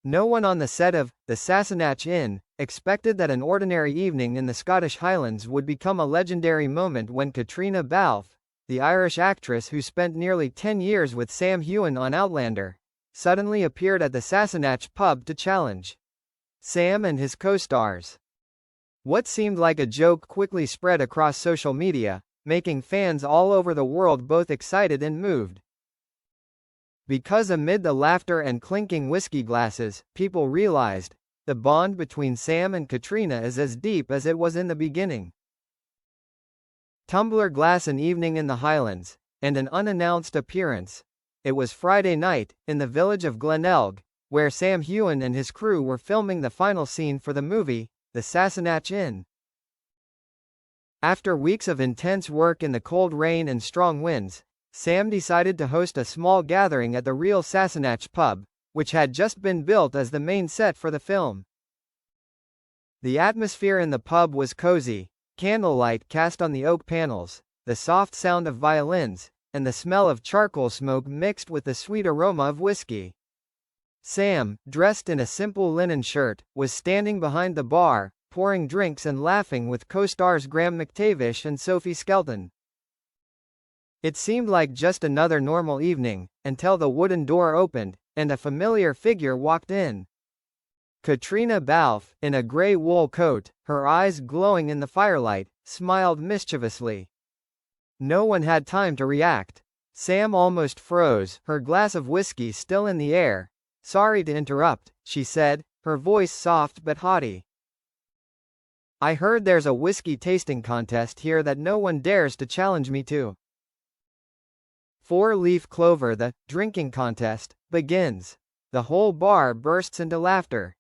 No one on the set of the Sassenach Inn expected that an ordinary evening in the Scottish Highlands would become a legendary moment when Caitríona Balfe, the Irish actress who spent nearly 10 years with Sam Heughan on Outlander, suddenly appeared at the Sassenach pub to challenge Sam and his co-stars. What seemed like a joke quickly spread across social media, making fans all over the world both excited and moved. Because amid the laughter and clinking whiskey glasses, people realized the bond between Sam and Caitríona is as deep as it was in the beginning. Tumbler glass, an evening in the Highlands, and an unannounced appearance. It was Friday night, in the village of Glenelg, where Sam Heughan and his crew were filming the final scene for the movie, The Sassenach Inn. After weeks of intense work in the cold rain and strong winds, Sam decided to host a small gathering at the real Sassenach pub, which had just been built as the main set for the film. The atmosphere in the pub was cozy, candlelight cast on the oak panels, the soft sound of violins, and the smell of charcoal smoke mixed with the sweet aroma of whiskey. Sam, dressed in a simple linen shirt, was standing behind the bar, pouring drinks and laughing with co-stars Graham McTavish and Sophie Skelton. It seemed like just another normal evening, until the wooden door opened, and a familiar figure walked in. Caitríona Balfe, in a grey wool coat, her eyes glowing in the firelight, smiled mischievously. No one had time to react. Sam almost froze, her glass of whiskey still in the air. "Sorry to interrupt," she said, her voice soft but haughty. "I heard there's a whiskey tasting contest here that no one dares to challenge me to." Four-leaf clover, the drinking contest, begins. The whole bar bursts into laughter.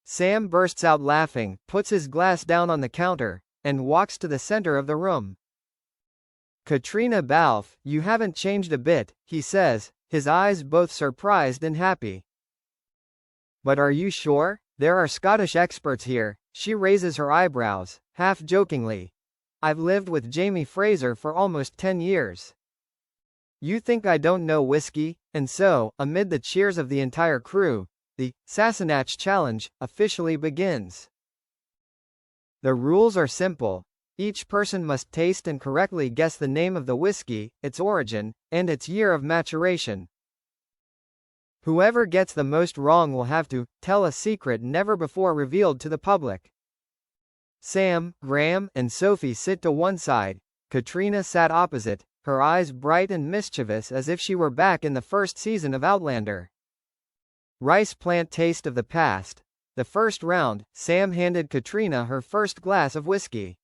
Sam bursts out laughing, puts his glass down on the counter, and walks to the center of the room. "Caitríona Balfe, you haven't changed a bit," he says, his eyes both surprised and happy. "But are you sure? There are Scottish experts here." She raises her eyebrows, half jokingly. "I've lived with Jamie Fraser for almost 10 years. You think I don't know whiskey?" And so, amid the cheers of the entire crew, the Sassenach Challenge officially begins. The rules are simple. Each person must taste and correctly guess the name of the whiskey, its origin, and its year of maturation. Whoever gets the most wrong will have to tell a secret never before revealed to the public. Sam, Graham, and Sophie sit to one side. Caitríona sat opposite, her eyes bright and mischievous as if she were back in the first season of Outlander. Rice plant taste of the past. The first round, Sam handed Caitríona her first glass of whiskey.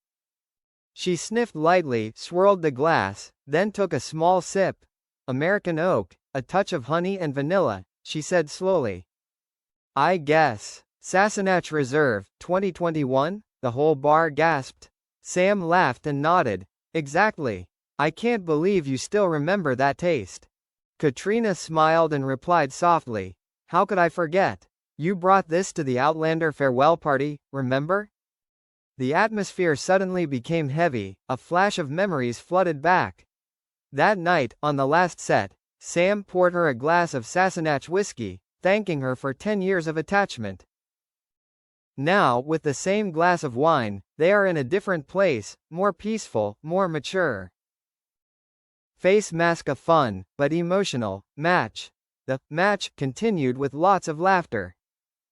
She sniffed lightly, swirled the glass, then took a small sip. "American oak, a touch of honey and vanilla," she said slowly. "I guess. Sassenach Reserve, 2021? The whole bar gasped. Sam laughed and nodded. "Exactly. I can't believe you still remember that taste." Caitríona smiled and replied softly, "How could I forget? You brought this to the Outlander farewell party, remember?" The atmosphere suddenly became heavy, a flash of memories flooded back. That night, on the last set, Sam poured her a glass of Sassenach whiskey, thanking her for 10 years of attachment. Now, with the same glass of wine, they are in a different place, more peaceful, more mature. Face mask, a fun, but emotional, match. The match continued with lots of laughter.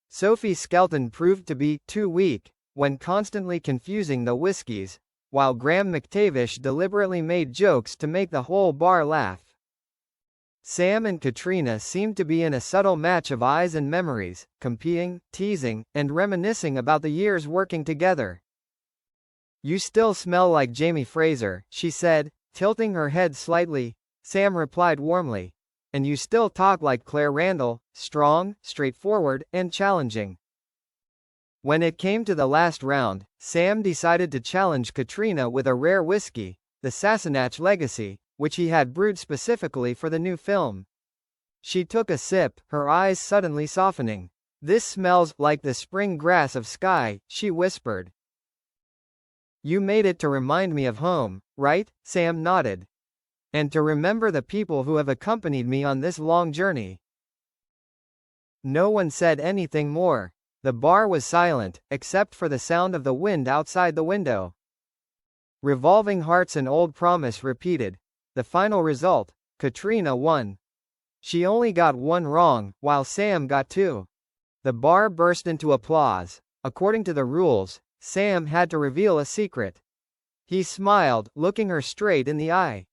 Sophie Skelton proved to be too weak when constantly confusing the whiskies, while Graham McTavish deliberately made jokes to make the whole bar laugh. Sam and Caitríona seemed to be in a subtle match of eyes and memories, competing, teasing, and reminiscing about the years working together. "You still smell like Jamie Fraser," she said, tilting her head slightly. Sam replied warmly. "And you still talk like Claire Randall, strong, straightforward, and challenging." When it came to the last round, Sam decided to challenge Caitríona with a rare whiskey, the Sassenach Legacy, which he had brewed specifically for the new film. She took a sip, her eyes suddenly softening. "This smells like the spring grass of Skye," she whispered. "You made it to remind me of home, right?" Sam nodded. "And to remember the people who have accompanied me on this long journey." No one said anything more. The bar was silent, except for the sound of the wind outside the window. Revolving Hearts and Old Promise repeated. The final result, Caitríona won. She only got one wrong, while Sam got two. The bar burst into applause. According to the rules, Sam had to reveal a secret. He smiled, looking her straight in the eye.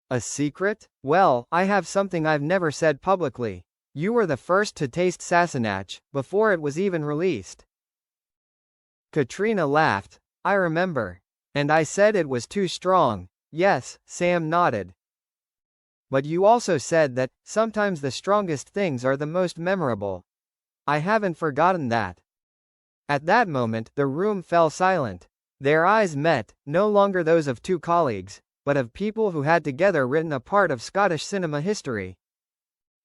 A secret? Well, I have something I've never said publicly. You were the first to taste Sassenach, before it was even released. Caitríona laughed. I remember. And I said it was too strong. Yes, Sam nodded. But you also said that, sometimes the strongest things are the most memorable. I haven't forgotten that. At that moment, the room fell silent. Their eyes met, no longer those of two colleagues, but of people who had together written a part of Scottish cinema history.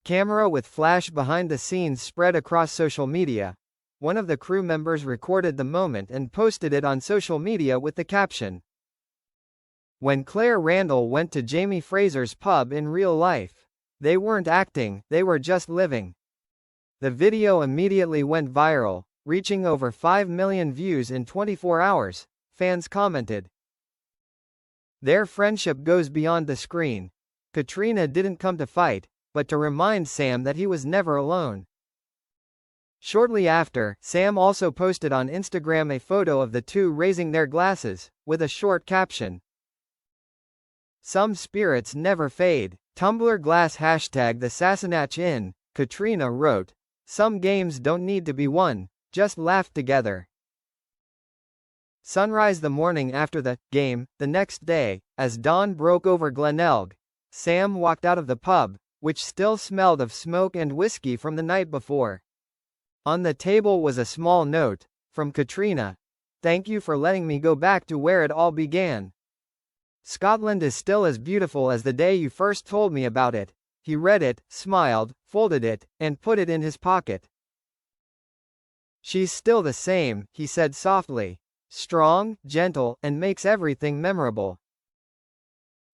Camera with flash behind the scenes spread across social media. One of the crew members recorded the moment and posted it on social media with the caption, "When Claire Randall went to Jamie Fraser's pub in real life. They weren't acting, they were just living." The video immediately went viral, reaching over 5 million views in 24 hours, fans commented. Their friendship goes beyond the screen. Caitríona didn't come to fight, but to remind Sam that he was never alone. Shortly after, Sam also posted on Instagram a photo of the two raising their glasses, with a short caption. Some spirits never fade. Tumblr glass hashtag the Sassenach in, Caitríona wrote. Some games don't need to be won, just laugh together. Sunrise the morning after the game, the next day, as dawn broke over Glenelg, Sam walked out of the pub, which still smelled of smoke and whiskey from the night before. On the table was a small note, from Caitríona. Thank you for letting me go back to where it all began. Scotland is still as beautiful as the day you first told me about it. He read it, smiled, folded it, and put it in his pocket. She's still the same, he said softly. Strong, gentle, and makes everything memorable.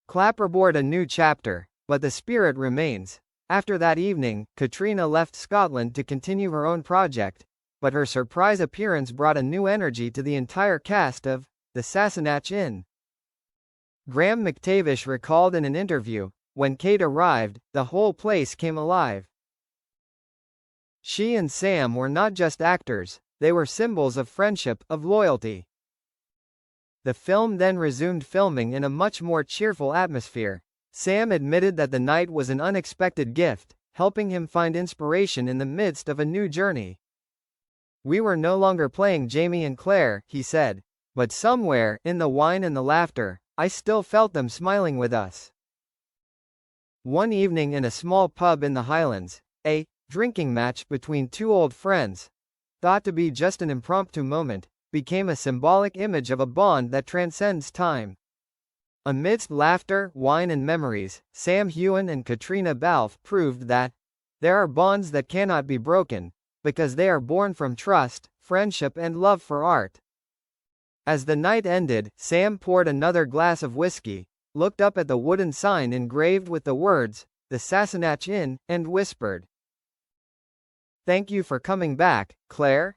Clapperboard a new chapter, but the spirit remains. After that evening, Caitríona left Scotland to continue her own project, but her surprise appearance brought a new energy to the entire cast of The Sassenach Inn. Graham McTavish recalled in an interview, when Kate arrived, the whole place came alive. She and Sam were not just actors, they were symbols of friendship, of loyalty. The film then resumed filming in a much more cheerful atmosphere. Sam admitted that the night was an unexpected gift, helping him find inspiration in the midst of a new journey. We were no longer playing Jamie and Claire, he said, but somewhere, in the wine and the laughter, I still felt them smiling with us. One evening in a small pub in the Highlands, a drinking match between two old friends, thought to be just an impromptu moment, became a symbolic image of a bond that transcends time. Amidst laughter, wine and memories, Sam Heughan and Caitríona Balfe proved that there are bonds that cannot be broken, because they are born from trust, friendship and love for art. As the night ended, Sam poured another glass of whiskey, looked up at the wooden sign engraved with the words, The Sassenach Inn, and whispered, "Thank you for coming back, Claire."